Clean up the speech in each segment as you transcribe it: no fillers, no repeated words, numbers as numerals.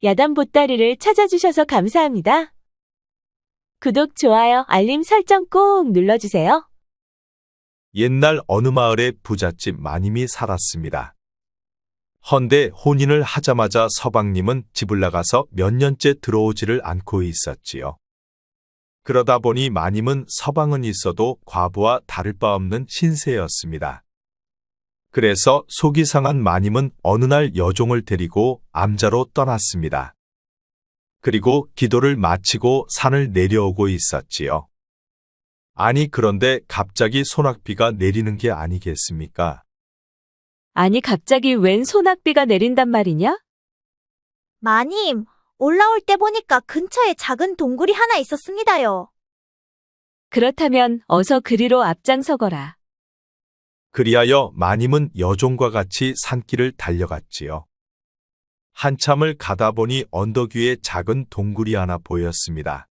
야단 보따리를 찾아주셔서 감사합니다. 구독, 좋아요, 알림 설정 꼭 눌러주세요. 옛날 어느 마을에 부잣집 마님이 살았습니다. 헌데 혼인을 하자마자 서방님은 집을 나가서 몇 년째 들어오지를 않고 있었지요. 그러다 보니 마님은 서방은 있어도 과부와 다를 바 없는 신세였습니다. 그래서 속이 상한 마님은 어느 날 여종을 데리고 암자로 떠났습니다. 그리고 기도를 마치고 산을 내려오고 있었지요. 아니 그런데 갑자기 소낙비가 내리는 게 아니겠습니까? 아니 갑자기 웬 소낙비가 내린단 말이냐? 마님, 올라올 때 보니까 근처에 작은 동굴이 하나 있었습니다요. 그렇다면 어서 그리로 앞장서거라. 그리하여 마님은 여종과 같이 산길을 달려갔지요. 한참을 가다 보니 언덕 위에 작은 동굴이 하나 보였습니다.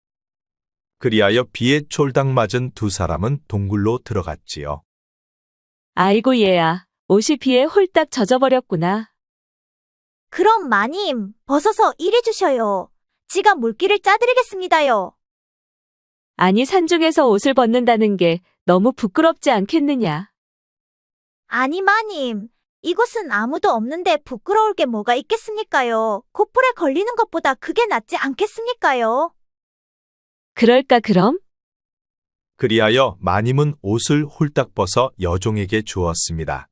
그리하여 비에 쫄딱 맞은 두 사람은 동굴로 들어갔지요. 아이고 얘야, 옷이 비에 홀딱 젖어버렸구나. 그럼 마님, 벗어서 일해 주셔요. 지가 물기를 짜드리겠습니다요. 아니 산중에서 옷을 벗는다는 게 너무 부끄럽지 않겠느냐? 아니 마님, 이곳은 아무도 없는데 부끄러울 게 뭐가 있겠습니까요? 코뿔에 걸리는 것보다 그게 낫지 않겠습니까요? 그럴까 그럼? 그리하여 마님은 옷을 홀딱 벗어 여종에게 주었습니다.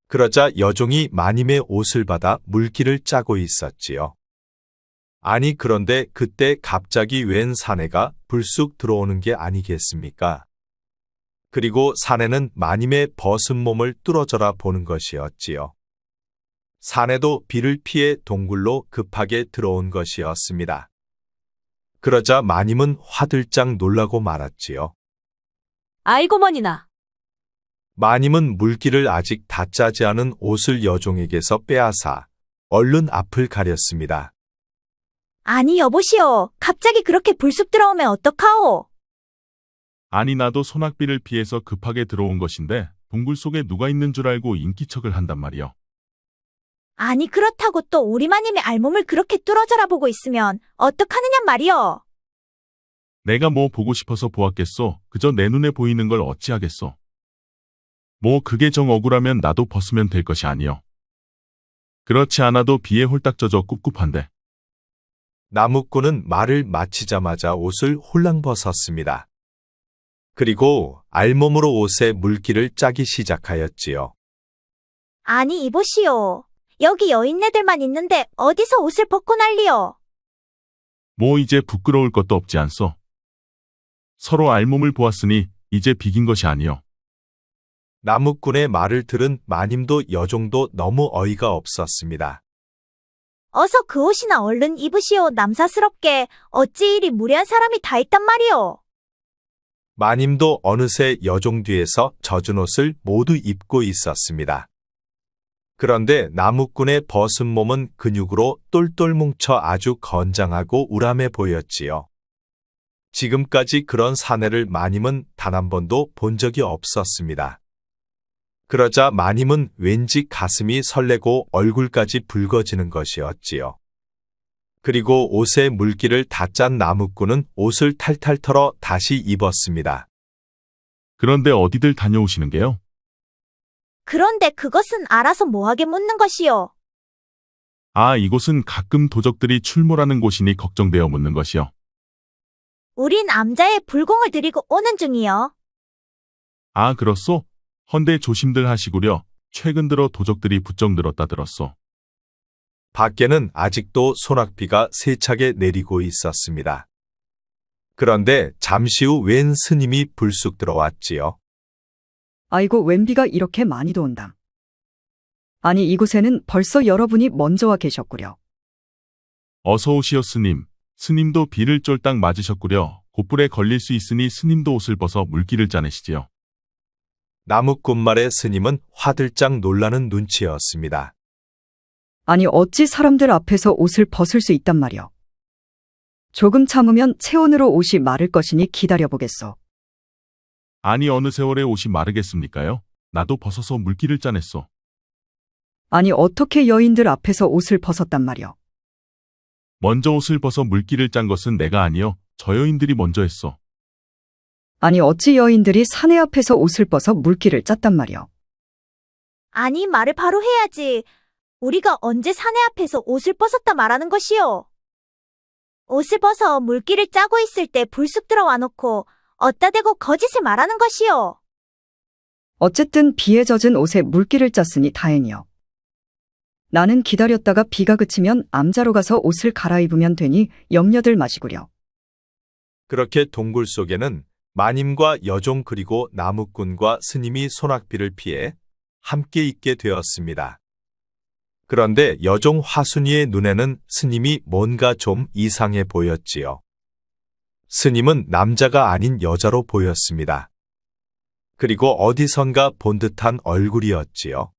그러자 여종이 마님의 옷을 받아 물기를 짜고 있었지요. 아니 그런데 그때 갑자기 웬 사내가 불쑥 들어오는 게 아니겠습니까? 그리고 사내는 마님의 벗은 몸을 뚫어져라 보는 것이었지요. 사내도 비를 피해 동굴로 급하게 들어온 것이었습니다. 그러자 마님은 화들짝 놀라고 말았지요. 아이고 머니나. 마님은 물기를 아직 다 짜지 않은 옷을 여종에게서 빼앗아 얼른 앞을 가렸습니다. 아니 여보시오, 갑자기 그렇게 불쑥 들어오면 어떡하오? 아니 나도 소낙비를 피해서 급하게 들어온 것인데 동굴 속에 누가 있는 줄 알고 인기척을 한단 말이요. 아니 그렇다고 또 우리 마님의 알몸을 그렇게 뚫어져라 보고 있으면 어떡하느냔 말이오. 내가 뭐 보고 싶어서 보았겠소. 그저 내 눈에 보이는 걸 어찌하겠소. 뭐 그게 정 억울하면 나도 벗으면 될 것이 아니요. 그렇지 않아도 비에 홀딱 젖어 꿉꿉한데. 나무꾼은 말을 마치자마자 옷을 홀랑 벗었습니다. 그리고 알몸으로 옷에 물기를 짜기 시작하였지요. 아니 이보시오, 여기 여인네들만 있는데 어디서 옷을 벗고 난리요? 뭐 이제 부끄러울 것도 없지 않소. 서로 알몸을 보았으니 이제 비긴 것이 아니요. 나무꾼의 말을 들은 마님도 여종도 너무 어이가 없었습니다. 어서 그 옷이나 얼른 입으시오. 남사스럽게 어찌 이리 무례한 사람이 다 있단 말이오. 마님도 어느새 여종 뒤에서 젖은 옷을 모두 입고 있었습니다. 그런데 나무꾼의 벗은 몸은 근육으로 똘똘 뭉쳐 아주 건장하고 우람해 보였지요. 지금까지 그런 사내를 마님은 단 한 번도 본 적이 없었습니다. 그러자 마님은 왠지 가슴이 설레고 얼굴까지 붉어지는 것이었지요. 그리고 옷에 물기를 다 짠 나무꾼은 옷을 탈탈 털어 다시 입었습니다. 그런데 어디들 다녀오시는 게요? 그런데 그것은 알아서 뭐하게 묻는 것이오. 아, 이곳은 가끔 도적들이 출몰하는 곳이니 걱정되어 묻는 것이요. 우린 암자의 불공을 드리고 오는 중이요. 아, 그렇소? 헌데 조심들 하시구려. 최근 들어 도적들이 부쩍 늘었다 들었소. 밖에는 아직도 소낙비가 세차게 내리고 있었습니다. 그런데 잠시 후 웬 스님이 불쑥 들어왔지요. 아이고 웬 비가 이렇게 많이도 온담. 아니 이곳에는 벌써 여러분이 먼저 와 계셨구려. 어서 오시오 스님. 스님도 비를 쫄딱 맞으셨구려. 곧불에 걸릴 수 있으니 스님도 옷을 벗어 물기를 짜내시지요. 나무꾼 말에 스님은 화들짝 놀라는 눈치였습니다. 아니 어찌 사람들 앞에서 옷을 벗을 수 있단 말이오. 조금 참으면 체온으로 옷이 마를 것이니 기다려보겠소. 아니 어느 세월에 옷이 마르겠습니까요? 나도 벗어서 물기를 짜냈소. 아니 어떻게 여인들 앞에서 옷을 벗었단 말이오. 먼저 옷을 벗어 물기를 짠 것은 내가 아니여 저 여인들이 먼저 했어. 아니 어찌 여인들이 사내 앞에서 옷을 벗어 물기를 짰단 말이여. 아니, 말을 바로 해야지. 우리가 언제 사내 앞에서 옷을 벗었다 말하는 것이요? 옷을 벗어 물기를 짜고 있을 때 불쑥 들어와 놓고 어따 대고 거짓을 말하는 것이요? 어쨌든 비에 젖은 옷에 물기를 짰으니 다행이여. 나는 기다렸다가 비가 그치면 암자로 가서 옷을 갈아입으면 되니 염려들 마시구려. 그렇게 동굴 속에는 마님과 여종 그리고 나무꾼과 스님이 소낙비를 피해 함께 있게 되었습니다. 그런데 여종 화순이의 눈에는 스님이 뭔가 좀 이상해 보였지요. 스님은 남자가 아닌 여자로 보였습니다. 그리고 어디선가 본 듯한 얼굴이었지요.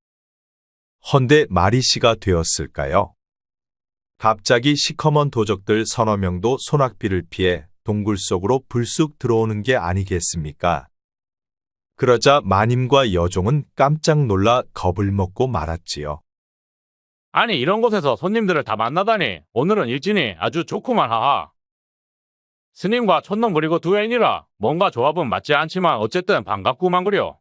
헌데 마리씨가 되었을까요? 갑자기 시커먼 도적들 서너 명도 소낙비를 피해 동굴 속으로 불쑥 들어오는 게 아니겠습니까? 그러자 마님과 여종은 깜짝 놀라 겁을 먹고 말았지요. 아니 이런 곳에서 손님들을 다 만나다니 오늘은 일진이 아주 좋구만 하하. 스님과 촌놈 그리고 두 애인이라 뭔가 조합은 맞지 않지만 어쨌든 반갑구만 그려.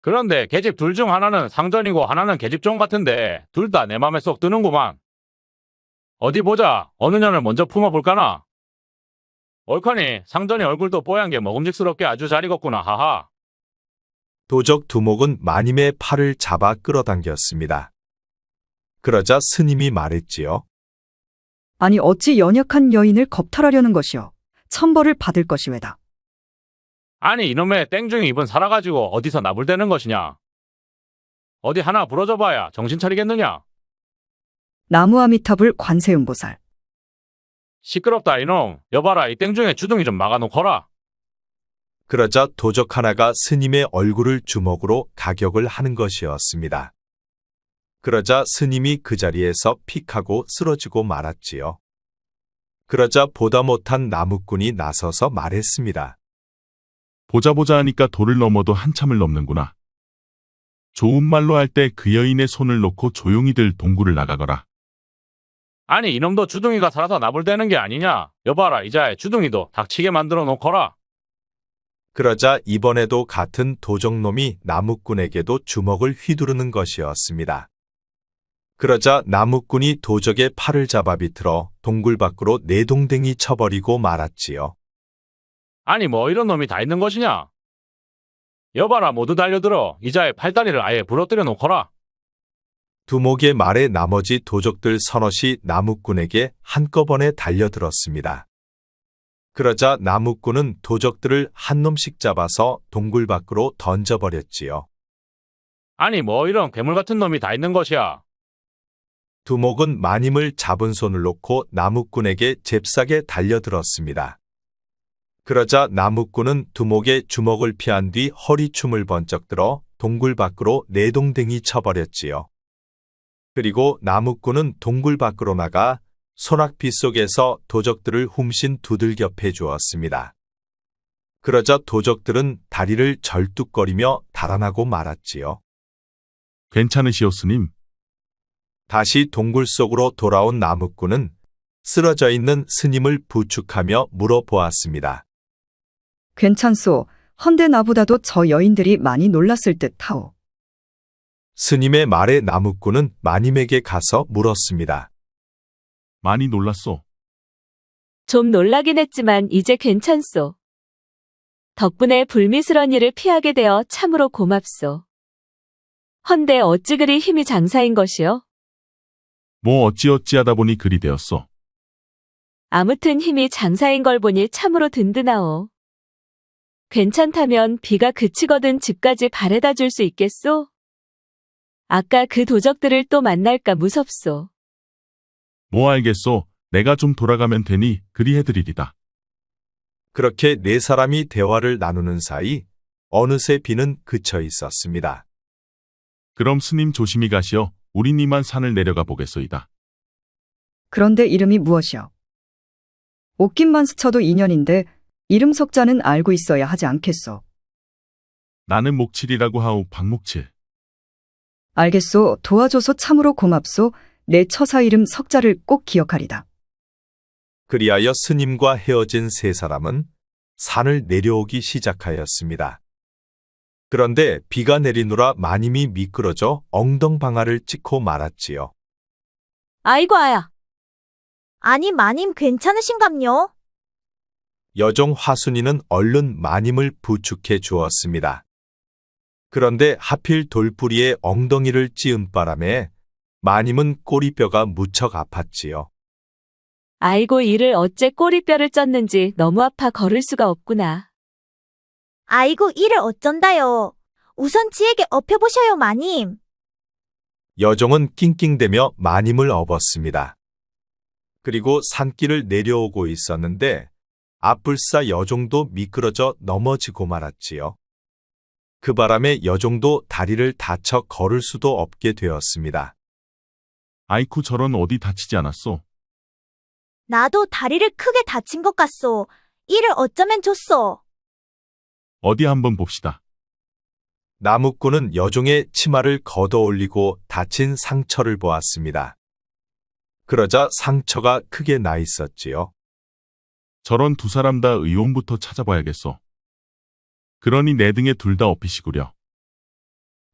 그런데 계집 둘 중 하나는 상전이고 하나는 계집종 같은데 둘 다 내 맘에 쏙 드는구만. 어디 보자. 어느 년을 먼저 품어볼까나. 옳거니 상전이 얼굴도 뽀얀 게 먹음직스럽게 아주 잘 익었구나 하하. 도적 두목은 마님의 팔을 잡아 끌어당겼습니다. 그러자 스님이 말했지요. 아니 어찌 연약한 여인을 겁탈하려는 것이여. 천벌을 받을 것이 왜다. 아니 이놈의 땡중이 입은 살아가지고 어디서 나불대는 것이냐. 어디 하나 부러져봐야 정신 차리겠느냐. 나무 아미타불 관세음보살. 시끄럽다 이놈. 여봐라 이 땡중에 주둥이 좀 막아놓거라. 그러자 도적 하나가 스님의 얼굴을 주먹으로 가격을 하는 것이었습니다. 그러자 스님이 그 자리에서 픽하고 쓰러지고 말았지요. 그러자 보다 못한 나무꾼이 나서서 말했습니다. 보자 하니까 돌을 넘어도 한참을 넘는구나. 좋은 말로 할 때 그 여인의 손을 놓고 조용히들 동굴을 나가거라. 아니 이놈도 주둥이가 살아서 나불대는 게 아니냐. 여봐라 이자에 주둥이도 닥치게 만들어 놓거라. 그러자 이번에도 같은 도적놈이 나무꾼에게도 주먹을 휘두르는 것이었습니다. 그러자 나무꾼이 도적의 팔을 잡아 비틀어 동굴 밖으로 내동댕이 쳐버리고 말았지요. 아니 뭐 이런 놈이 다 있는 것이냐. 여봐라 모두 달려들어 이자의 팔다리를 아예 부러뜨려 놓거라. 두목의 말에 나머지 도적들 서너시 나무꾼에게 한꺼번에 달려들었습니다. 그러자 나무꾼은 도적들을 한 놈씩 잡아서 동굴 밖으로 던져버렸지요. 아니 뭐 이런 괴물 같은 놈이 다 있는 것이야. 두목은 마님을 잡은 손을 놓고 나무꾼에게 잽싸게 달려들었습니다. 그러자 나무꾼은 두목의 주먹을 피한 뒤 허리춤을 번쩍 들어 동굴 밖으로 내동댕이 쳐버렸지요. 그리고 나무꾼은 동굴 밖으로 나가 소낙비 속에서 도적들을 훔신 두들겨 패주었습니다. 그러자 도적들은 다리를 절뚝거리며 달아나고 말았지요. 괜찮으시오 스님. 다시 동굴 속으로 돌아온 나무꾼은 쓰러져 있는 스님을 부축하며 물어보았습니다. 괜찮소. 헌데 나보다도 저 여인들이 많이 놀랐을 듯하오. 스님의 말에 나무꾼은 마님에게 가서 물었습니다. 많이 놀랐소. 좀 놀라긴 했지만 이제 괜찮소. 덕분에 불미스런 일을 피하게 되어 참으로 고맙소. 헌데 어찌 그리 힘이 장사인 것이요? 뭐 어찌하다 보니 그리 되었소. 아무튼 힘이 장사인 걸 보니 참으로 든든하오. 괜찮다면 비가 그치거든 집까지 바래다 줄 수 있겠소? 아까 그 도적들을 또 만날까 무섭소. 뭐 알겠소. 내가 좀 돌아가면 되니 그리 해드리리다. 그렇게 네 사람이 대화를 나누는 사이 어느새 비는 그쳐 있었습니다. 그럼 스님 조심히 가시어 우린 이만 산을 내려가 보겠소이다. 그런데 이름이 무엇이여? 옷깃만 스쳐도 인연인데 이름 석자는 알고 있어야 하지 않겠소. 나는 목칠이라고 하오 박목칠. 알겠소. 도와줘서 참으로 고맙소. 내 처사 이름 석자를 꼭 기억하리다. 그리하여 스님과 헤어진 세 사람은 산을 내려오기 시작하였습니다. 그런데 비가 내리노라 마님이 미끄러져 엉덩방아를 찍고 말았지요. 아이고, 아야. 아니, 마님 괜찮으신감요? 여종 화순이는 얼른 마님을 부축해 주었습니다. 그런데 하필 돌부리에 엉덩이를 찧은 바람에 마님은 꼬리뼈가 무척 아팠지요. 아이고, 이를 어째 꼬리뼈를 쪘는지 너무 아파 걸을 수가 없구나. 아이고, 이를 어쩐다요. 우선 지에게 업혀보셔요, 마님. 여종은 낑낑대며 마님을 업었습니다. 그리고 산길을 내려오고 있었는데 앞불사 여종도 미끄러져 넘어지고 말았지요. 그 바람에 여종도 다리를 다쳐 걸을 수도 없게 되었습니다. 아이쿠 저런 어디 다치지 않았소? 나도 다리를 크게 다친 것 같소. 이를 어쩌면 좋소. 어디 한번 봅시다. 나무꾼은 여종의 치마를 걷어 올리고 다친 상처를 보았습니다. 그러자 상처가 크게 나 있었지요. 저런 두 사람 다 의원부터 찾아봐야겠어. 그러니 내 등에 둘 다 업히시구려.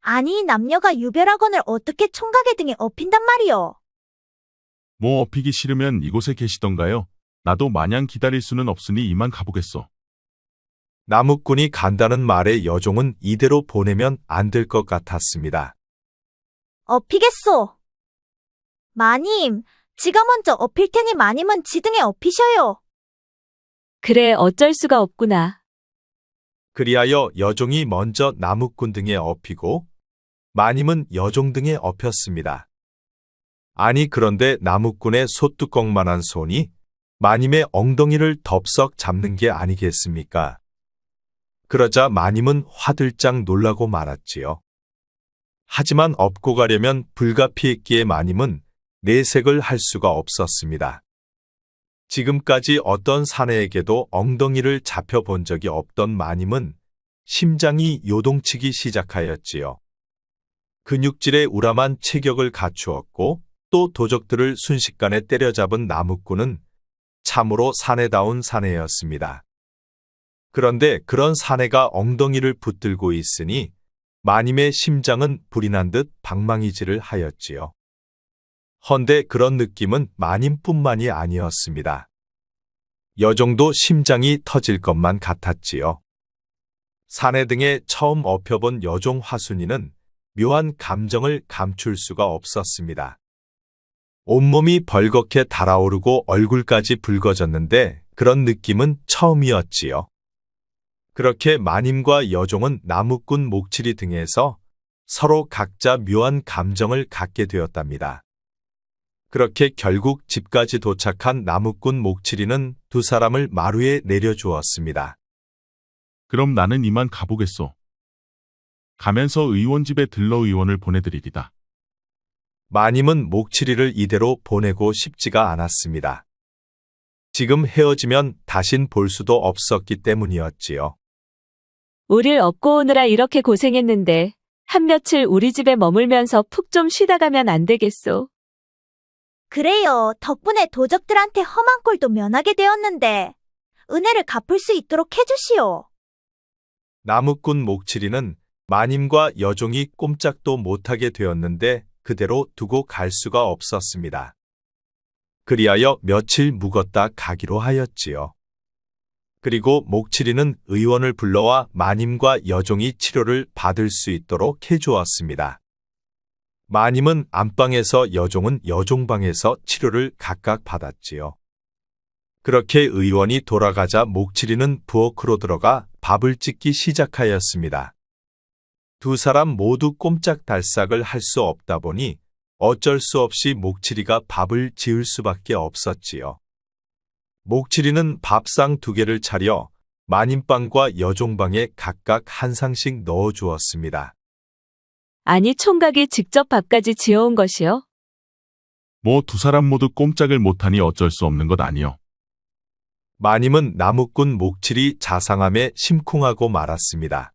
아니, 남녀가 유별하건을 어떻게 총각의 등에 업힌단 말이요. 뭐 업히기 싫으면 이곳에 계시던가요? 나도 마냥 기다릴 수는 없으니 이만 가보겠소. 나무꾼이 간다는 말에 여종은 이대로 보내면 안 될 것 같았습니다. 업히겠소. 마님, 지가 먼저 업힐 테니 마님은 지 등에 업히셔요. 그래, 어쩔 수가 없구나. 그리하여 여종이 먼저 나무꾼 등에 업히고 마님은 여종 등에 업혔습니다. 아니 그런데 나무꾼의 소뚜껑만한 손이 마님의 엉덩이를 덥석 잡는 게 아니겠습니까? 그러자 마님은 화들짝 놀라고 말았지요. 하지만 업고 가려면 불가피했기에 마님은 내색을 할 수가 없었습니다. 지금까지 어떤 사내에게도 엉덩이를 잡혀본 적이 없던 마님은 심장이 요동치기 시작하였지요. 근육질의 우람한 체격을 갖추었고 또 도적들을 순식간에 때려잡은 나무꾼은 참으로 사내다운 사내였습니다. 그런데 그런 사내가 엉덩이를 붙들고 있으니 마님의 심장은 불이 난 듯 방망이질을 하였지요. 헌데 그런 느낌은 마님뿐만이 아니었습니다. 여종도 심장이 터질 것만 같았지요. 사내 등에 처음 업혀본 여종 화순이는 묘한 감정을 감출 수가 없었습니다. 온몸이 벌겋게 달아오르고 얼굴까지 붉어졌는데 그런 느낌은 처음이었지요. 그렇게 마님과 여종은 나무꾼 목칠이 등에서 서로 각자 묘한 감정을 갖게 되었답니다. 그렇게 결국 집까지 도착한 나무꾼 목칠이는 두 사람을 마루에 내려주었습니다. 그럼 나는 이만 가보겠소. 가면서 의원 집에 들러 의원을 보내드리리다. 마님은 목칠이를 이대로 보내고 싶지가 않았습니다. 지금 헤어지면 다신 볼 수도 없었기 때문이었지요. 우릴 업고 오느라 이렇게 고생했는데 한 며칠 우리 집에 머물면서 푹 좀 쉬다 가면 안 되겠소. 그래요. 덕분에 도적들한테 험한 꼴도 면하게 되었는데 은혜를 갚을 수 있도록 해주시오. 나무꾼 목칠이는 마님과 여종이 꼼짝도 못하게 되었는데 그대로 두고 갈 수가 없었습니다. 그리하여 며칠 묵었다 가기로 하였지요. 그리고 목칠이는 의원을 불러와 마님과 여종이 치료를 받을 수 있도록 해주었습니다. 마님은 안방에서 여종은 여종방에서 치료를 각각 받았지요. 그렇게 의원이 돌아가자 목칠이는 부엌으로 들어가 밥을 짓기 시작하였습니다. 두 사람 모두 꼼짝달싹을 할 수 없다 보니 어쩔 수 없이 목칠이가 밥을 지을 수밖에 없었지요. 목칠이는 밥상 2개를 차려 마님방과 여종방에 각각 한 상씩 넣어 주었습니다. 아니, 총각이 직접 밥까지 지어온 것이요? 뭐 두 사람 모두 꼼짝을 못하니 어쩔 수 없는 것 아니요. 마님은 나무꾼 목칠이 자상함에 심쿵하고 말았습니다.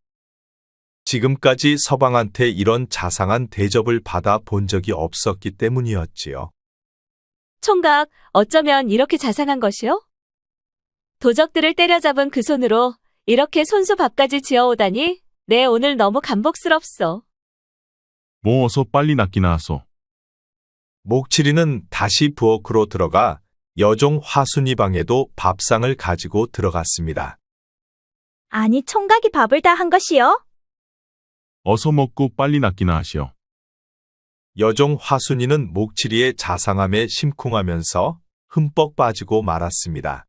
지금까지 서방한테 이런 자상한 대접을 받아 본 적이 없었기 때문이었지요. 총각, 어쩌면 이렇게 자상한 것이요? 도적들을 때려잡은 그 손으로 이렇게 손수 밥까지 지어오다니, 내 오늘 너무 감복스럽소. 뭐 어서 빨리 낫기나 하소. 목칠이는 다시 부엌으로 들어가 여종 화순이 방에도 밥상을 가지고 들어갔습니다. 아니, 총각이 밥을 다 한 것이요? 어서 먹고 빨리 낫기나 하시오. 여종 화순이는 목칠이의 자상함에 심쿵하면서 흠뻑 빠지고 말았습니다.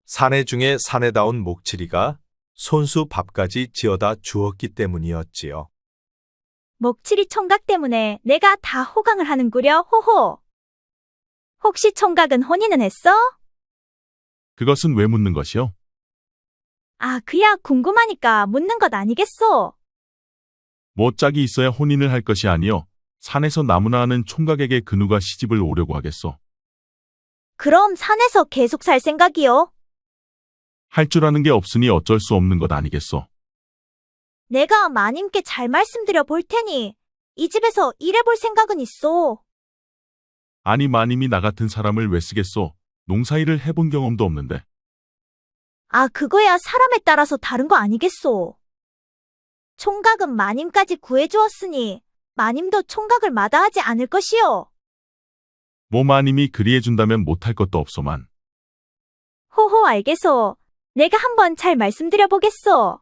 사내 중에 사내다운 목칠이가 손수 밥까지 지어다 주었기 때문이었지요. 목칠이 총각 때문에 내가 다 호강을 하는구려, 호호. 혹시 총각은 혼인은 했어? 그것은 왜 묻는 것이오? 아, 그야 궁금하니까 묻는 것 아니겠소? 뭐 짝이 있어야 혼인을 할 것이 아니오. 산에서 나무나 하는 총각에게 그 누가 시집을 오려고 하겠소. 그럼 산에서 계속 살 생각이요? 할 줄 아는 게 없으니 어쩔 수 없는 것 아니겠소. 내가 마님께 잘 말씀드려 볼 테니 이 집에서 일해볼 생각은 있어. 아니 마님이 나 같은 사람을 왜 쓰겠소. 농사일을 해본 경험도 없는데. 아, 그거야 사람에 따라서 다른 거 아니겠소. 총각은 마님까지 구해주었으니 마님도 총각을 마다하지 않을 것이요. 뭐 마님이 그리해준다면 못할 것도 없소만. 호호, 알겠소. 내가 한번 잘 말씀드려 보겠소.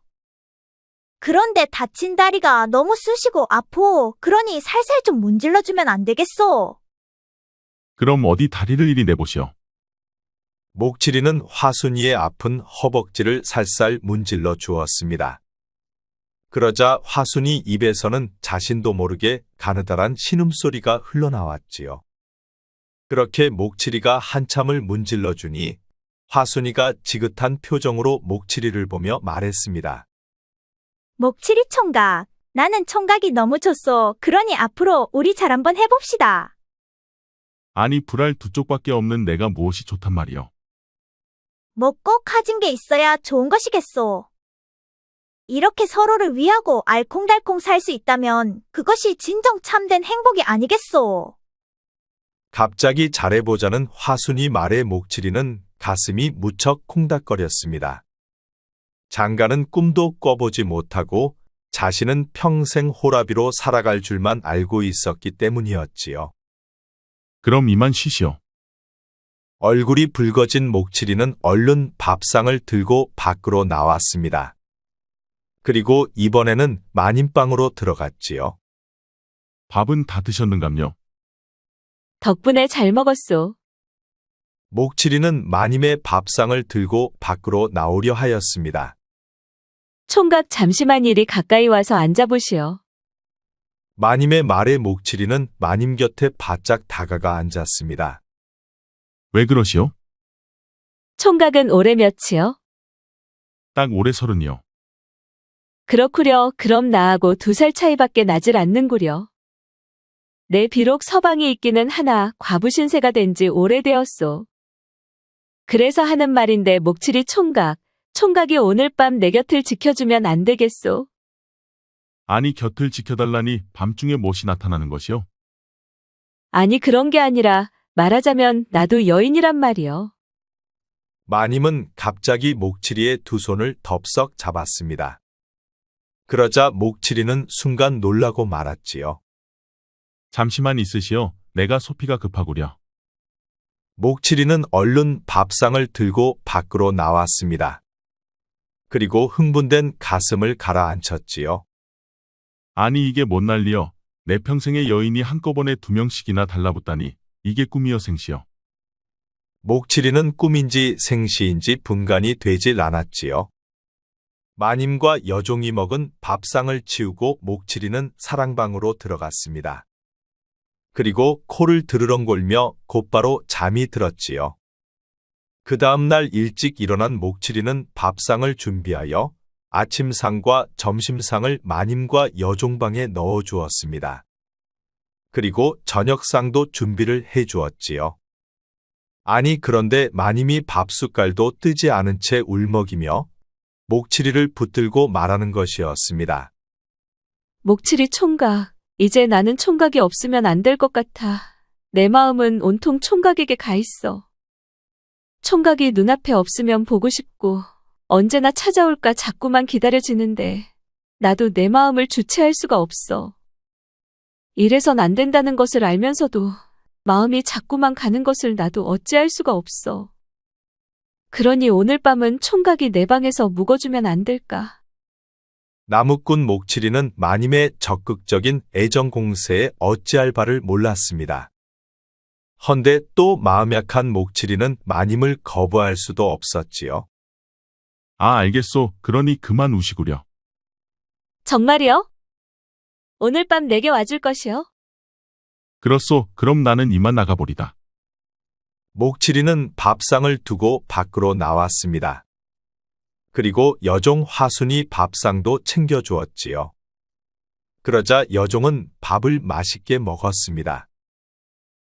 그런데 다친 다리가 너무 쑤시고 아포. 그러니 살살 좀 문질러주면 안 되겠소. 그럼 어디 다리를 이리 내보시오. 목칠이는 화순이의 아픈 허벅지를 살살 문질러 주었습니다. 그러자 화순이 입에서는 자신도 모르게 가느다란 신음소리가 흘러나왔지요. 그렇게 목칠이가 한참을 문질러 주니 화순이가 지긋한 표정으로 목칠이를 보며 말했습니다. 목칠이 총각, 나는 총각이 너무 좋소. 그러니 앞으로 우리 잘 한번 해봅시다. 아니 불알 두 쪽밖에 없는 내가 무엇이 좋단 말이오. 뭐 꼭 가진 게 있어야 좋은 것이겠소. 이렇게 서로를 위하고 알콩달콩 살 수 있다면 그것이 진정 참된 행복이 아니겠소. 갑자기 잘해보자는 화순이 말에 목칠이는 가슴이 무척 콩닥거렸습니다. 장가는 꿈도 꿔보지 못하고 자신은 평생 호라비로 살아갈 줄만 알고 있었기 때문이었지요. 그럼 이만 쉬시오. 얼굴이 붉어진 목칠이는 얼른 밥상을 들고 밖으로 나왔습니다. 그리고 이번에는 마님방으로 들어갔지요. 밥은 다 드셨는감요. 덕분에 잘 먹었소. 목칠이는 마님의 밥상을 들고 밖으로 나오려 하였습니다. 총각 잠시만 이리 가까이 와서 앉아보시오. 마님의 말에 목칠이는 마님 곁에 바짝 다가가 앉았습니다. 왜 그러시오? 총각은 올해 몇이요? 딱 올해 30이요. 그렇구려. 그럼 나하고 2살 차이밖에 나질 않는구려. 내 비록 서방이 있기는 하나 과부 신세가 된 지 오래되었소. 그래서 하는 말인데 목칠이 총각이 오늘 밤 내 곁을 지켜주면 안 되겠소? 아니 곁을 지켜달라니 밤중에 무엇이 나타나는 것이오? 아니 그런 게 아니라 말하자면 나도 여인이란 말이요. 마님은 갑자기 목칠이의 두 손을 덥석 잡았습니다. 그러자 목칠이는 순간 놀라고 말았지요. 잠시만 있으시오. 내가 소피가 급하구려. 목칠이는 얼른 밥상을 들고 밖으로 나왔습니다. 그리고 흥분된 가슴을 가라앉혔지요. 아니 이게 뭔 난리여. 내 평생의 여인이 한꺼번에 2명씩이나 달라붙다니. 이게 꿈이여 생시여. 목칠이는 꿈인지 생시인지 분간이 되질 않았지요. 마님과 여종이 먹은 밥상을 치우고 목칠이는 사랑방으로 들어갔습니다. 그리고 코를 드르렁골며 곧바로 잠이 들었지요. 그 다음 날 일찍 일어난 목칠이는 밥상을 준비하여 아침상과 점심상을 마님과 여종방에 넣어 주었습니다. 그리고 저녁상도 준비를 해 주었지요. 아니 그런데 마님이 밥숟갈도 뜨지 않은 채 울먹이며 목칠이를 붙들고 말하는 것이었습니다. 목칠이 총각, 이제 나는 총각이 없으면 안 될 것 같아. 내 마음은 온통 총각에게 가 있어. 총각이 눈앞에 없으면 보고 싶고 언제나 찾아올까 자꾸만 기다려지는데 나도 내 마음을 주체할 수가 없어. 이래선 안 된다는 것을 알면서도 마음이 자꾸만 가는 것을 나도 어찌할 수가 없어. 그러니 오늘 밤은 총각이 내 방에서 묵어주면 안 될까? 나무꾼 목칠이는 마님의 적극적인 애정 공세에 어찌할 바를 몰랐습니다. 헌데 또 마음 약한 목칠이는 마님을 거부할 수도 없었지요. 아, 알겠소. 그러니 그만 우시구려. 정말이요? 오늘 밤 내게 와줄 것이요? 그렇소. 그럼 나는 이만 나가보리다. 목칠이는 밥상을 두고 밖으로 나왔습니다. 그리고 여종 화순이 밥상도 챙겨주었지요. 그러자 여종은 밥을 맛있게 먹었습니다.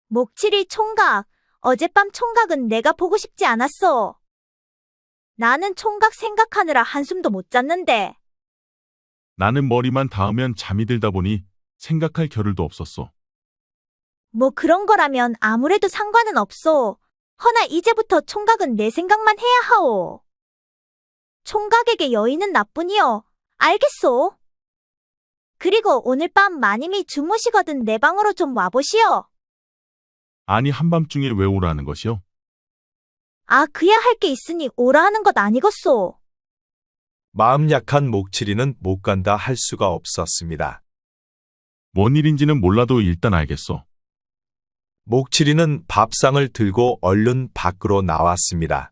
목칠이 총각, 어젯밤 총각은 내가 보고 싶지 않았어. 나는 총각 생각하느라 한숨도 못 잤는데. 나는 머리만 닿으면 잠이 들다 보니 생각할 겨를도 없었소. 뭐 그런 거라면 아무래도 상관은 없소. 허나 이제부터 총각은 내 생각만 해야 하오. 총각에게 여인은 나뿐이요. 알겠소? 그리고 오늘 밤 마님이 주무시거든 내 방으로 좀 와보시오. 아니, 한밤중에 왜 오라는 것이요? 아, 그야 할 게 있으니 오라 하는 것 아니겠소. 마음 약한 목칠이는 못 간다 할 수가 없었습니다. 뭔 일인지는 몰라도 일단 알겠소. 목칠이는 밥상을 들고 얼른 밖으로 나왔습니다.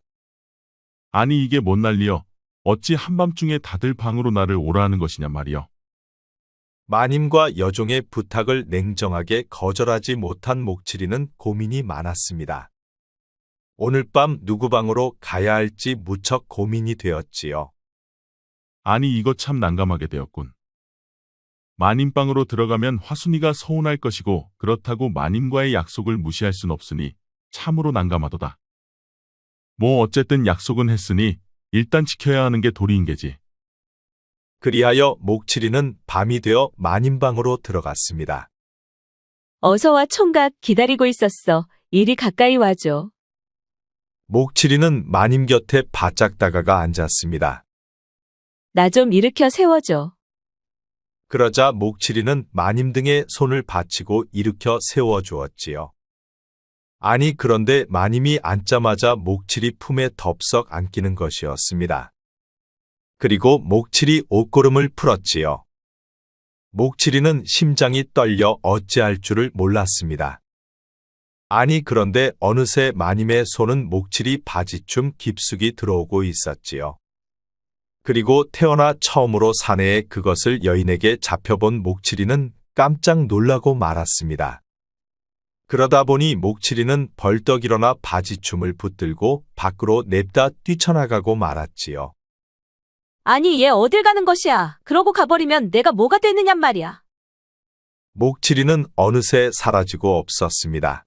아니, 이게 뭔 난리여. 어찌 한밤중에 다들 방으로 나를 오라 하는 것이냐 말이여. 마님과 여종의 부탁을 냉정하게 거절하지 못한 목칠이는 고민이 많았습니다. 오늘 밤 누구 방으로 가야 할지 무척 고민이 되었지요. 아니, 이거 참 난감하게 되었군. 마님방으로 들어가면 화순이가 서운할 것이고 그렇다고 마님과의 약속을 무시할 순 없으니 참으로 난감하도다. 뭐 어쨌든 약속은 했으니 일단 지켜야 하는 게 도리인 게지. 그리하여 목칠이는 밤이 되어 마님방으로 들어갔습니다. 어서와 총각 기다리고 있었어. 이리 가까이 와줘. 목칠이는 마님 곁에 바짝 다가가 앉았습니다. 나 좀 일으켜 세워줘. 그러자 목칠이는 마님 등에 손을 받치고 일으켜 세워주었지요. 아니 그런데 마님이 앉자마자 목칠이 품에 덥석 안기는 것이었습니다. 그리고 목칠이 옷고름을 풀었지요. 목칠이는 심장이 떨려 어찌할 줄을 몰랐습니다. 아니 그런데 어느새 마님의 손은 목칠이 바지춤 깊숙이 들어오고 있었지요. 그리고 태어나 처음으로 사내에 그것을 여인에게 잡혀본 목칠이는 깜짝 놀라고 말았습니다. 그러다 보니 목칠이는 벌떡 일어나 바지춤을 붙들고 밖으로 냅다 뛰쳐나가고 말았지요. 아니, 얘 어딜 가는 것이야. 그러고 가버리면 내가 뭐가 되느냔 말이야. 목칠이는 어느새 사라지고 없었습니다.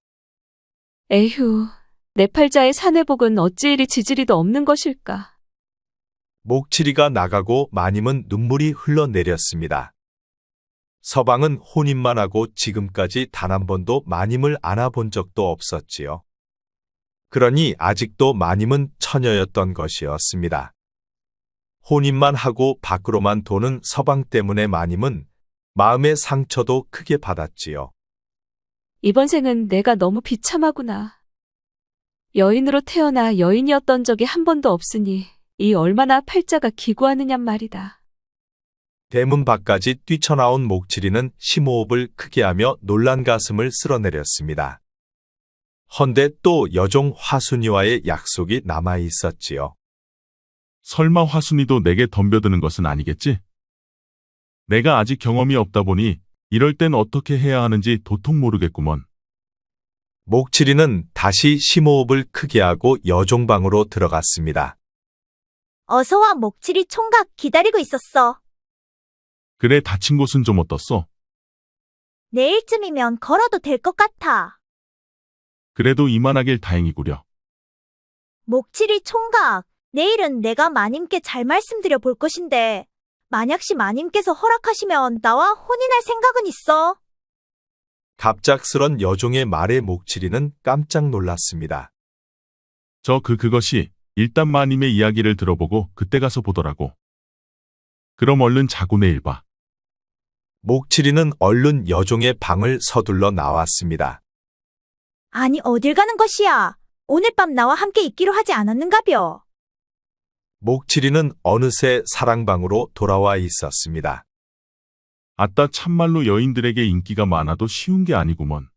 에휴, 내 팔자의 사내복은 어찌 이리 지지리도 없는 것일까. 목칠이가 나가고 마님은 눈물이 흘러내렸습니다. 서방은 혼인만 하고 지금까지 단 한 번도 마님을 안아본 적도 없었지요. 그러니 아직도 마님은 처녀였던 것이었습니다. 혼인만 하고 밖으로만 도는 서방 때문에 마님은 마음의 상처도 크게 받았지요. 이번 생은 내가 너무 비참하구나. 여인으로 태어나 여인이었던 적이 한 번도 없으니 이 얼마나 팔자가 기구하느냔 말이다. 대문 밖까지 뛰쳐나온 목칠이는 심호흡을 크게 하며 놀란 가슴을 쓸어내렸습니다. 헌데 또 여종 화순이와의 약속이 남아 있었지요. 설마 화순이도 내게 덤벼드는 것은 아니겠지? 내가 아직 경험이 없다 보니 이럴 땐 어떻게 해야 하는지 도통 모르겠구먼. 목칠이는 다시 심호흡을 크게 하고 여종방으로 들어갔습니다. 어서와 목칠이 총각 기다리고 있었어. 그래, 다친 곳은 좀 어떻소? 내일쯤이면 걸어도 될 것 같아. 그래도 이만하길 다행이구려. 목칠이 총각, 내일은 내가 마님께 잘 말씀드려 볼 것인데 만약시 마님께서 허락하시면 나와 혼인할 생각은 있어. 갑작스런 여종의 말에 목칠이는 깜짝 놀랐습니다. 그것이 일단 마님의 이야기를 들어보고 그때 가서 보더라고. 그럼 얼른 자고 내일 봐. 목칠이는 얼른 여종의 방을 서둘러 나왔습니다. 아니, 어딜 가는 것이야? 오늘 밤 나와 함께 있기로 하지 않았는가벼? 목칠이는 어느새 사랑방으로 돌아와 있었습니다. 아따 참말로 여인들에게 인기가 많아도 쉬운 게 아니구먼.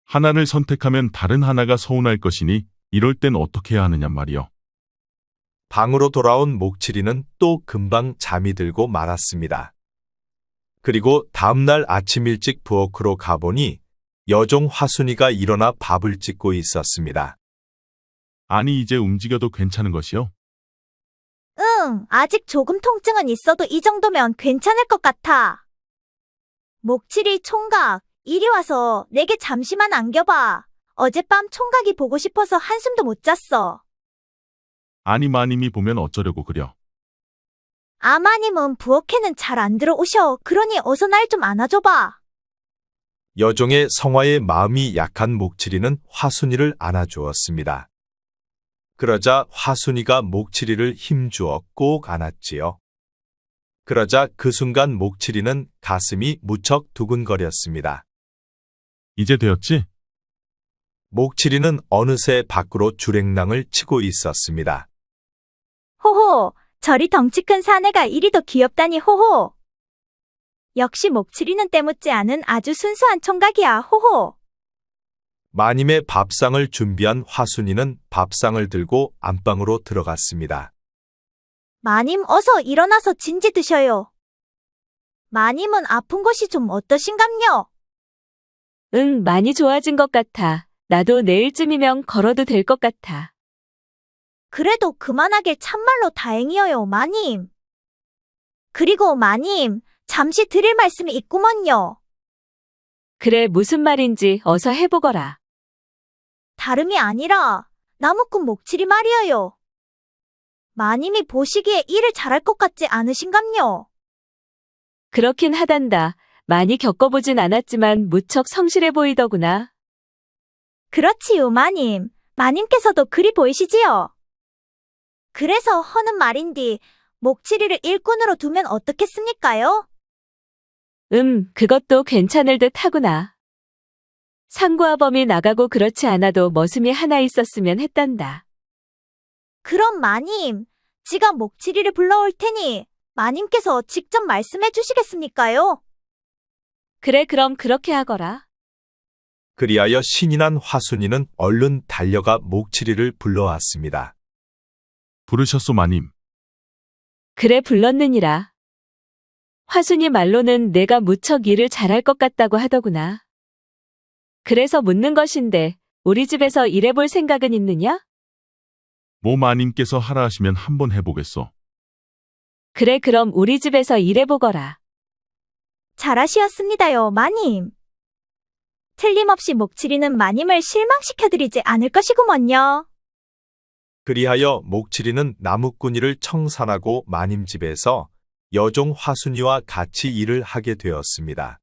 하나를 선택하면 다른 하나가 서운할 것이니 이럴 땐 어떻게 해야 하느냐 말이여. 방으로 돌아온 목칠이는 또 금방 잠이 들고 말았습니다. 그리고 다음날 아침 일찍 부엌으로 가보니 여종 화순이가 일어나 밥을 짓고 있었습니다. 아니 이제 움직여도 괜찮은 것이요? 응, 아직 조금 통증은 있어도 이 정도면 괜찮을 것 같아. 목칠이 총각, 이리 와서 내게 잠시만 안겨봐. 어젯밤 총각이 보고 싶어서 한숨도 못 잤어. 아니 마님이 보면 어쩌려고 그려. 아마님은 부엌에는 잘 안 들어오셔. 그러니 어서 날 좀 안아줘봐. 여종의 성화에 마음이 약한 목칠이는 화순이를 안아주었습니다. 그러자 화순이가 목칠이를 힘주어 꼭 안았지요. 그러자 그 순간 목칠이는 가슴이 무척 두근거렸습니다. 이제 되었지? 목칠이는 어느새 밖으로 주랭랑을 치고 있었습니다. 호호, 저리 덩치 큰 사내가 이리도 귀엽다니 호호. 역시 목칠이는 때묻지 않은 아주 순수한 총각이야 호호. 마님의 밥상을 준비한 화순이는 밥상을 들고 안방으로 들어갔습니다. 마님 어서 일어나서 진지 드셔요. 마님은 아픈 것이 좀 어떠신감요? 응, 많이 좋아진 것 같아. 나도 내일쯤이면 걸어도 될 것 같아. 그래도 그만하길 참말로 다행이어요 마님. 그리고 마님, 잠시 드릴 말씀이 있구먼요. 그래, 무슨 말인지 어서 해보거라. 다름이 아니라 나무꾼 목칠이 말이에요. 마님이 보시기에 일을 잘할 것 같지 않으신감요? 그렇긴 하단다. 많이 겪어보진 않았지만 무척 성실해 보이더구나. 그렇지요 마님. 마님께서도 그리 보이시지요? 그래서 허는 말인디 목칠이를 일꾼으로 두면 어떻겠습니까요? 그것도 괜찮을 듯 하구나. 상구아범이 나가고 그렇지 않아도 머슴이 하나 있었으면 했단다. 그럼 마님, 지가 목칠이를 불러올 테니 마님께서 직접 말씀해 주시겠습니까요? 그래, 그럼 그렇게 하거라. 그리하여 신이 난 화순이는 얼른 달려가 목칠이를 불러왔습니다. 부르셨소 마님. 그래, 불렀느니라. 화순이 말로는 내가 무척 일을 잘할 것 같다고 하더구나. 그래서 묻는 것인데 우리 집에서 일해볼 생각은 있느냐? 모 마님께서 하라 하시면 한번 해보겠소. 그래, 그럼 우리 집에서 일해보거라. 잘하시었습니다요, 마님. 틀림없이 목칠이는 마님을 실망시켜드리지 않을 것이구먼요. 그리하여 목칠이는 나무꾼이를 청산하고 마님 집에서 여종 화순이와 같이 일을 하게 되었습니다.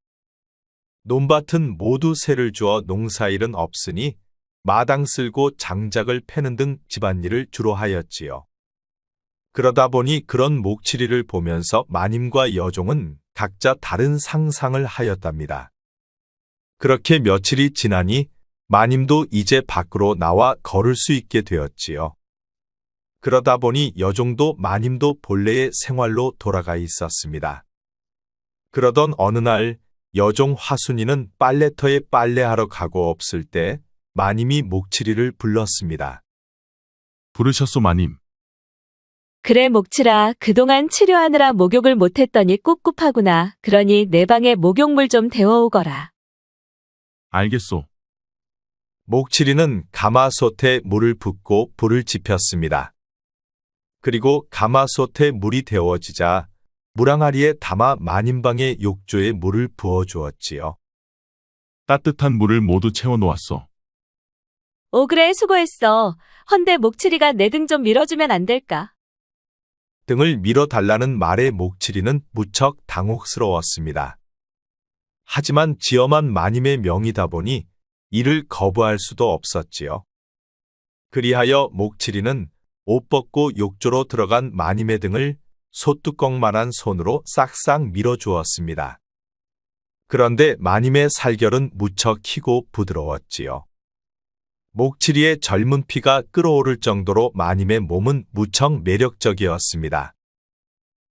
논밭은 모두 새를 주어 농사일은 없으니 마당 쓸고 장작을 패는 등 집안일을 주로 하였지요. 그러다 보니 그런 목칠이를 보면서 마님과 여종은 각자 다른 상상을 하였답니다. 그렇게 며칠이 지나니 마님도 이제 밖으로 나와 걸을 수 있게 되었지요. 그러다 보니 여종도 마님도 본래의 생활로 돌아가 있었습니다. 그러던 어느 날 여종 화순이는 빨래터에 빨래하러 가고 없을 때 마님이 목칠이를 불렀습니다. 부르셨소 마님. 그래, 목칠아, 그동안 치료하느라 목욕을 못했더니 꿉꿉하구나. 그러니 내 방에 목욕물 좀 데워오거라. 알겠소. 목칠이는 가마솥에 물을 붓고 불을 지폈습니다. 그리고 가마솥에 물이 데워지자 물항아리에 담아 마님방의 욕조에 물을 부어주었지요. 따뜻한 물을 모두 채워놓았소. 오, 그래, 수고했어. 헌데 목칠이가 내 등 좀 밀어주면 안 될까? 등을 밀어달라는 말에 목칠이는 무척 당혹스러웠습니다. 하지만 지엄한 마님의 명이다 보니 이를 거부할 수도 없었지요. 그리하여 목칠이는 옷 벗고 욕조로 들어간 마님의 등을 소뚜껑만한 손으로 싹싹 밀어주었습니다. 그런데 마님의 살결은 무척 희고 부드러웠지요. 목칠이의 젊은 피가 끓어오를 정도로 마님의 몸은 무척 매력적이었습니다.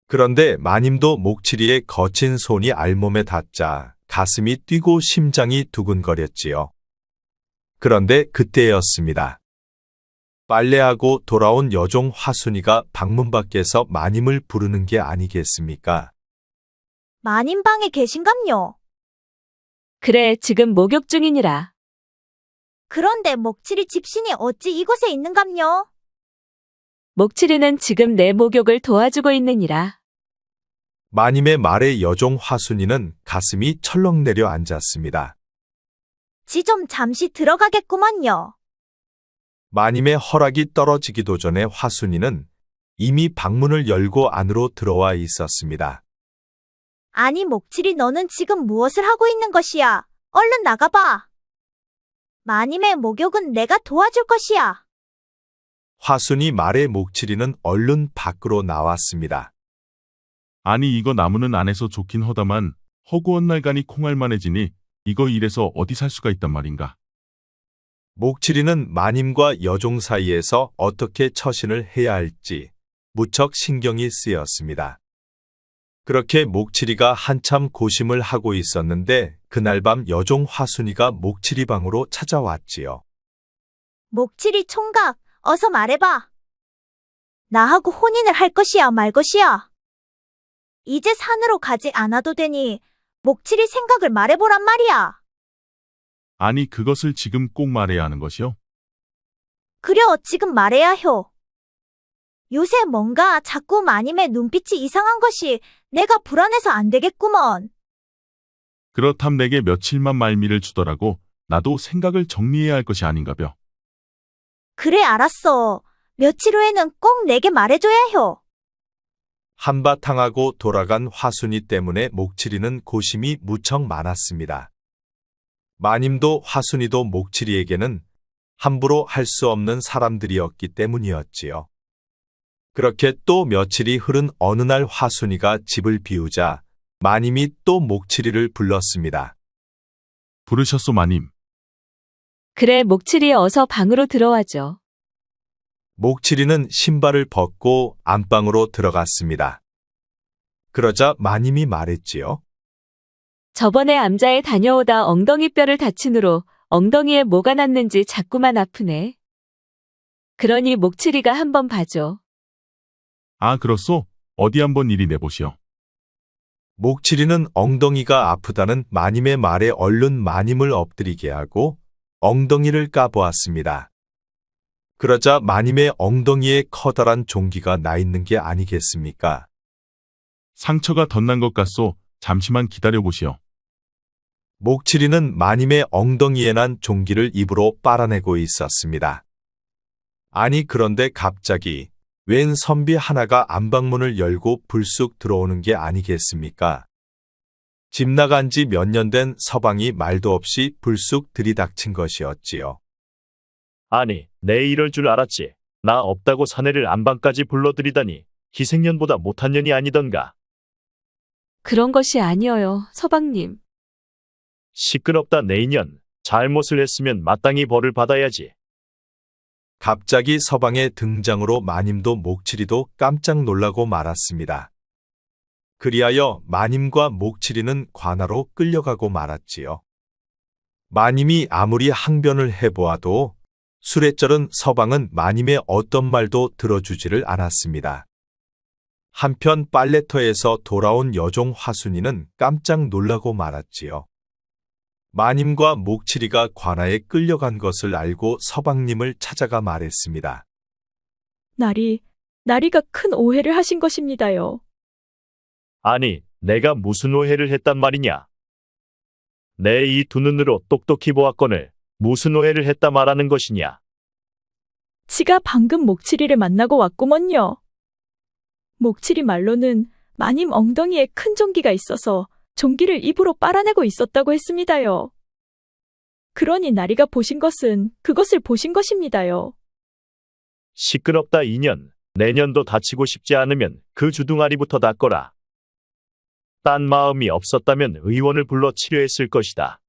그런데 마님도 목칠이의 거친 손이 알몸에 닿자 가슴이 뛰고 심장이 두근거렸지요. 그런데 그때였습니다. 빨래하고 돌아온 여종 화순이가 방문 밖에서 마님을 부르는 게 아니겠습니까? 마님 방에 계신감요? 그래, 지금 목욕 중이니라. 그런데 목칠이 집신이 어찌 이곳에 있는감요? 목칠이는 지금 내 목욕을 도와주고 있느니라. 마님의 말에 여종 화순이는 가슴이 철렁 내려앉았습니다. 지 좀 잠시 들어가겠구먼요. 마님의 허락이 떨어지기도 전에 화순이는 이미 방문을 열고 안으로 들어와 있었습니다. 아니 목칠이 너는 지금 무엇을 하고 있는 것이야? 얼른 나가봐. 마님의 목욕은 내가 도와줄 것이야. 화순이 말에 목칠이는 얼른 밖으로 나왔습니다. 아니 이거 나무는 안에서 좋긴 허다만 허구한 날간이 콩알만해지니 이거 이래서 어디 살 수가 있단 말인가. 목칠이는 마님과 여종 사이에서 어떻게 처신을 해야 할지 무척 신경이 쓰였습니다. 그렇게 목칠이가 한참 고심을 하고 있었는데 그날 밤 여종 화순이가 목칠이 방으로 찾아왔지요. 목칠이 총각, 어서 말해봐. 나하고 혼인을 할 것이야 말 것이야. 이제 산으로 가지 않아도 되니 목칠이 생각을 말해보란 말이야. 아니 그것을 지금 꼭 말해야 하는 것이요? 그려 지금 말해야 효. 요새 뭔가 자꾸 마님의 눈빛이 이상한 것이 내가 불안해서 안 되겠구먼. 그렇담 내게 며칠만 말미를 주더라고 나도 생각을 정리해야 할 것이 아닌가벼. 그래 알았어. 며칠 후에는 꼭 내게 말해줘야 효. 한바탕하고 돌아간 화순이 때문에 목칠이는 고심이 무척 많았습니다. 마님도 화순이도 목칠이에게는 함부로 할 수 없는 사람들이었기 때문이었지요. 그렇게 또 며칠이 흐른 어느 날 화순이가 집을 비우자 마님이 또 목칠이를 불렀습니다. 부르셨소 마님. 그래, 목칠이 어서 방으로 들어와줘. 목칠이는 신발을 벗고 안방으로 들어갔습니다. 그러자 마님이 말했지요. 저번에 암자에 다녀오다 엉덩이 뼈를 다친 후로 엉덩이에 뭐가 났는지 자꾸만 아프네. 그러니 목칠이가 한번 봐줘. 아 그렇소? 어디 한번 이리 내보시오. 목칠이는 엉덩이가 아프다는 마님의 말에 얼른 마님을 엎드리게 하고 엉덩이를 까보았습니다. 그러자 마님의 엉덩이에 커다란 종기가 나 있는 게 아니겠습니까? 상처가 덧난 것 같소. 잠시만 기다려보시오. 목칠이는 마님의 엉덩이에 난 종기를 입으로 빨아내고 있었습니다. 아니 그런데 갑자기 웬 선비 하나가 안방문을 열고 불쑥 들어오는 게 아니겠습니까? 집 나간 지 몇 년 된 서방이 말도 없이 불쑥 들이닥친 것이었지요. 아니, 내 이럴 줄 알았지. 나 없다고 사내를 안방까지 불러들이다니 희생년보다 못한 년이 아니던가. 그런 것이 아니어요, 서방님. 시끄럽다 내 인연. 잘못을 했으면 마땅히 벌을 받아야지. 갑자기 서방의 등장으로 마님도 목칠이도 깜짝 놀라고 말았습니다. 그리하여 마님과 목칠이는 관아로 끌려가고 말았지요. 마님이 아무리 항변을 해보아도 술에 쩔은 서방은 마님의 어떤 말도 들어주지를 않았습니다. 한편 빨래터에서 돌아온 여종 화순이는 깜짝 놀라고 말았지요. 마님과 목칠이가 관아에 끌려간 것을 알고 서방님을 찾아가 말했습니다. 나리가 큰 오해를 하신 것입니다요. 아니, 내가 무슨 오해를 했단 말이냐. 내 이 두 눈으로 똑똑히 보았거늘 무슨 오해를 했다 말하는 것이냐. 지가 방금 목칠이를 만나고 왔구먼요. 목칠이 말로는 마님 엉덩이에 큰 종기가 있어서 종기를 입으로 빨아내고 있었다고 했습니다요. 그러니 나리가 보신 것은 그것을 보신 것입니다요. 시끄럽다 2년. 내년도 다치고 싶지 않으면 그 주둥아리부터 닦거라. 딴 마음이 없었다면 의원을 불러 치료했을 것이다.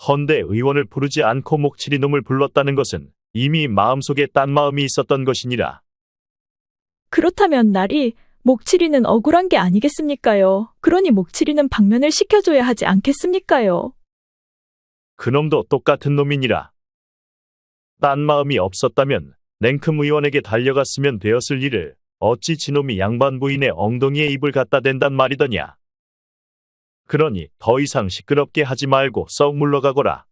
헌데 의원을 부르지 않고 목칠이 놈을 불렀다는 것은 이미 마음속에 딴 마음이 있었던 것이니라. 그렇다면 나리, 목칠이는 억울한 게 아니겠습니까요? 그러니 목칠이는 방면을 시켜줘야 하지 않겠습니까요? 그놈도 똑같은 놈이니라. 딴 마음이 없었다면 냉큼 의원에게 달려갔으면 되었을 일을 어찌 지놈이 양반 부인의 엉덩이에 입을 갖다 댄단 말이더냐. 그러니 더 이상 시끄럽게 하지 말고 썩 물러가거라.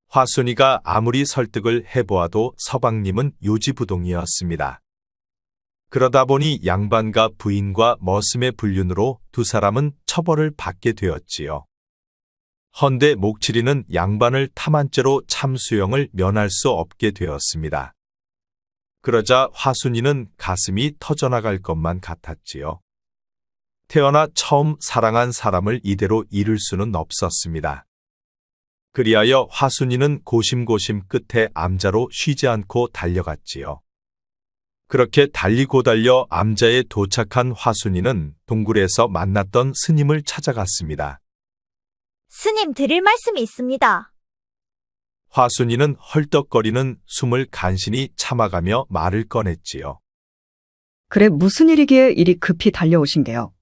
화순이가 아무리 설득을 해보아도 서방님은 요지부동이었습니다. 그러다 보니 양반과 부인과 머슴의 불륜으로 두 사람은 처벌을 받게 되었지요. 헌데 목칠이는 양반을 탐한죄로 참수형을 면할 수 없게 되었습니다. 그러자 화순이는 가슴이 터져나갈 것만 같았지요. 태어나 처음 사랑한 사람을 이대로 잃을 수는 없었습니다. 그리하여 화순이는 고심고심 끝에 암자로 쉬지 않고 달려갔지요. 그렇게 달리고 달려 암자에 도착한 화순이는 동굴에서 만났던 스님을 찾아갔습니다. 스님 드릴 말씀이 있습니다. 화순이는 헐떡거리는 숨을 간신히 참아가며 말을 꺼냈지요. 그래 무슨 일이기에 이리 급히 달려오신 게요?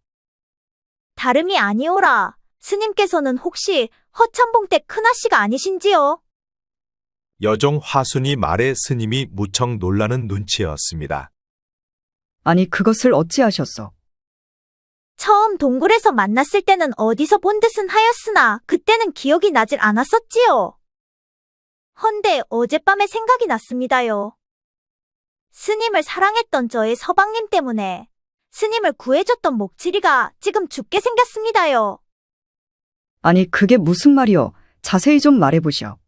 다름이 아니오라. 스님께서는 혹시 허참봉 때 큰아씨가 아니신지요? 여종 화순이 말에 스님이 무척 놀라는 눈치였습니다. 아니 그것을 어찌하셨소? 처음 동굴에서 만났을 때는 어디서 본 듯은 하였으나 그때는 기억이 나질 않았었지요. 헌데 어젯밤에 생각이 났습니다요. 스님을 사랑했던 저의 서방님 때문에 스님을 구해줬던 목칠이가 지금 죽게 생겼습니다요. 아니 그게 무슨 말이오? 자세히 좀 말해보시오.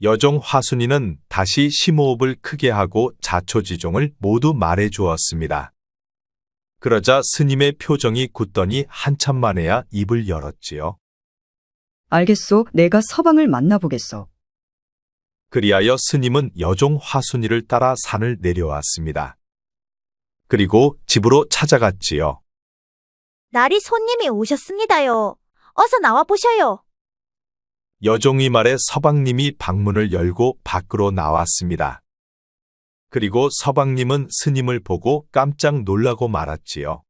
여종 화순이는 다시 심호흡을 크게 하고 자초지종을 모두 말해 주었습니다. 그러자 스님의 표정이 굳더니 한참 만에야 입을 열었지요. 알겠소. 내가 서방을 만나보겠소. 그리하여 스님은 여종 화순이를 따라 산을 내려왔습니다. 그리고 집으로 찾아갔지요. 날이 손님이 오셨습니다요. 어서 나와 보셔요. 여종이 말에 서방님이 방문을 열고 밖으로 나왔습니다. 그리고 서방님은 스님을 보고 깜짝 놀라고 말았지요.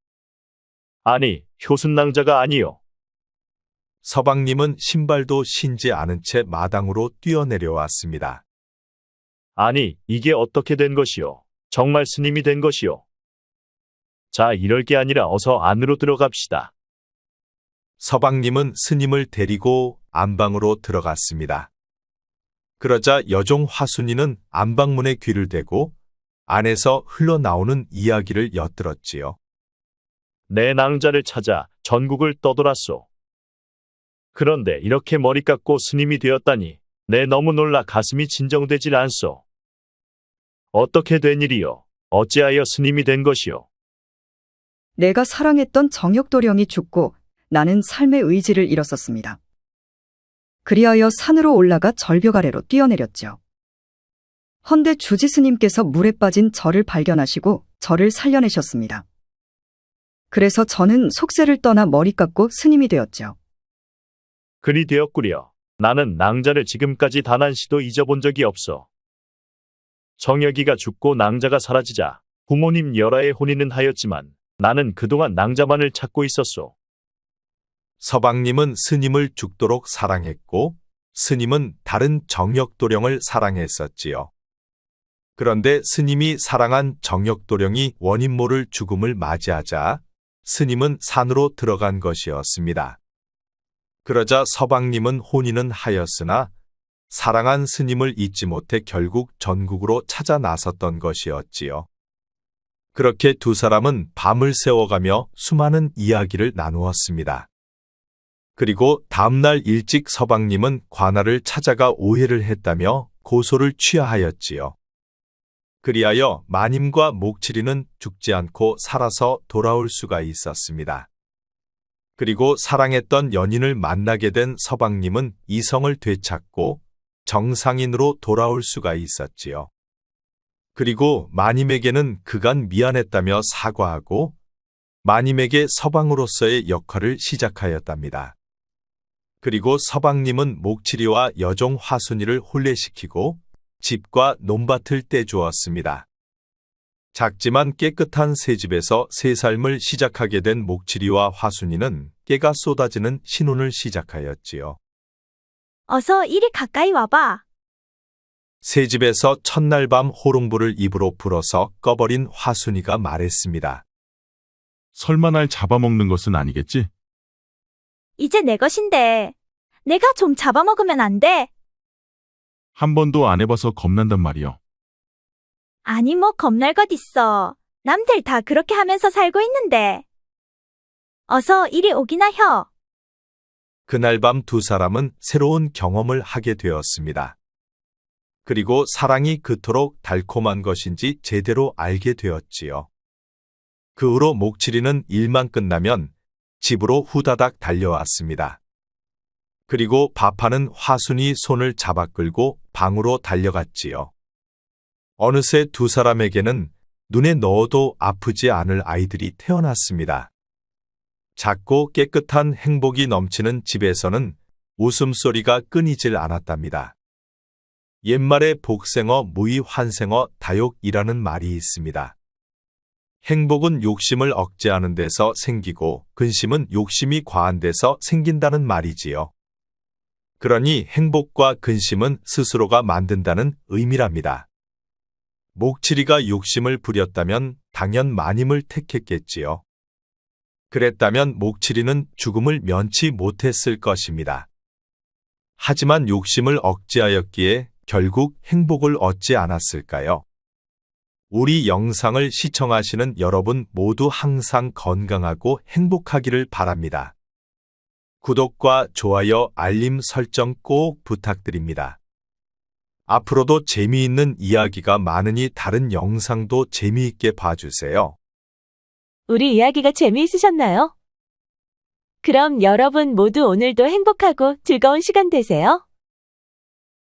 아니, 효순낭자가 아니요. 서방님은 신발도 신지 않은 채 마당으로 뛰어내려왔습니다. 아니, 이게 어떻게 된 것이요? 정말 스님이 된 것이요? 자, 이럴 게 아니라 어서 안으로 들어갑시다. 서방님은 스님을 데리고 안방으로 들어갔습니다. 그러자 여종 화순이는 안방문에 귀를 대고 안에서 흘러나오는 이야기를 엿들었지요. 내 낭자를 찾아 전국을 떠돌았소. 그런데 이렇게 머리 깎고 스님이 되었다니 내 너무 놀라 가슴이 진정되질 않소. 어떻게 된 일이요? 어찌하여 스님이 된 것이요? 내가 사랑했던 정역도령이 죽고 나는 삶의 의지를 잃었었습니다. 그리하여 산으로 올라가 절벽 아래로 뛰어내렸죠. 헌데 주지스님께서 물에 빠진 저를 발견하시고 저를 살려내셨습니다. 그래서 저는 속세를 떠나 머리 깎고 스님이 되었죠. 그리 되었구려. 나는 낭자를 지금까지 단 한 시도 잊어본 적이 없어. 정혁이가 죽고 낭자가 사라지자 부모님 열아의 혼인은 하였지만 나는 그동안 낭자만을 찾고 있었소. 서방님은 스님을 죽도록 사랑했고 스님은 다른 정역도령을 사랑했었지요. 그런데 스님이 사랑한 정역도령이 원인 모를 죽음을 맞이하자 스님은 산으로 들어간 것이었습니다. 그러자 서방님은 혼인은 하였으나 사랑한 스님을 잊지 못해 결국 전국으로 찾아 나섰던 것이었지요. 그렇게 두 사람은 밤을 새워가며 수많은 이야기를 나누었습니다. 그리고 다음날 일찍 서방님은 관아를 찾아가 오해를 했다며 고소를 취하하였지요. 그리하여 마님과 목칠이는 죽지 않고 살아서 돌아올 수가 있었습니다. 그리고 사랑했던 연인을 만나게 된 서방님은 이성을 되찾고 정상인으로 돌아올 수가 있었지요. 그리고 마님에게는 그간 미안했다며 사과하고 마님에게 서방으로서의 역할을 시작하였답니다. 그리고 서방님은 목칠이와 여종 화순이를 혼례시키고 집과 논밭을 떼주었습니다. 작지만 깨끗한 새 집에서 새 삶을 시작하게 된 목칠이와 화순이는 깨가 쏟아지는 신혼을 시작하였지요. 어서 이리 가까이 와봐. 새 집에서 첫날 밤 호롱불을 입으로 불어서 꺼버린 화순이가 말했습니다. 설마 날 잡아먹는 것은 아니겠지? 이제 내 것인데 내가 좀 잡아먹으면 안 돼? 한 번도 안 해봐서 겁난단 말이요. 아니 뭐 겁날 것 있어. 남들 다 그렇게 하면서 살고 있는데. 어서 이리 오기나 혀. 그날 밤 두 사람은 새로운 경험을 하게 되었습니다. 그리고 사랑이 그토록 달콤한 것인지 제대로 알게 되었지요. 그 후로 목칠이는 일만 끝나면 집으로 후다닥 달려왔습니다. 그리고 밥하는 화순이 손을 잡아 끌고 방으로 달려갔지요. 어느새 두 사람에게는 눈에 넣어도 아프지 않을 아이들이 태어났습니다. 작고 깨끗한 행복이 넘치는 집에서는 웃음소리가 끊이질 않았답니다. 옛말에 복생어, 무의환생어, 다욕이라는 말이 있습니다. 행복은 욕심을 억제하는 데서 생기고 근심은 욕심이 과한 데서 생긴다는 말이지요. 그러니 행복과 근심은 스스로가 만든다는 의미랍니다. 목칠이가 욕심을 부렸다면 당연 마님을 택했겠지요. 그랬다면 목칠이는 죽음을 면치 못했을 것입니다. 하지만 욕심을 억제하였기에 결국 행복을 얻지 않았을까요? 우리 영상을 시청하시는 여러분 모두 항상 건강하고 행복하기를 바랍니다. 구독과 좋아요, 알림 설정 꼭 부탁드립니다. 앞으로도 재미있는 이야기가 많으니 다른 영상도 재미있게 봐주세요. 우리 이야기가 재미있으셨나요? 그럼 여러분 모두 오늘도 행복하고 즐거운 시간 되세요.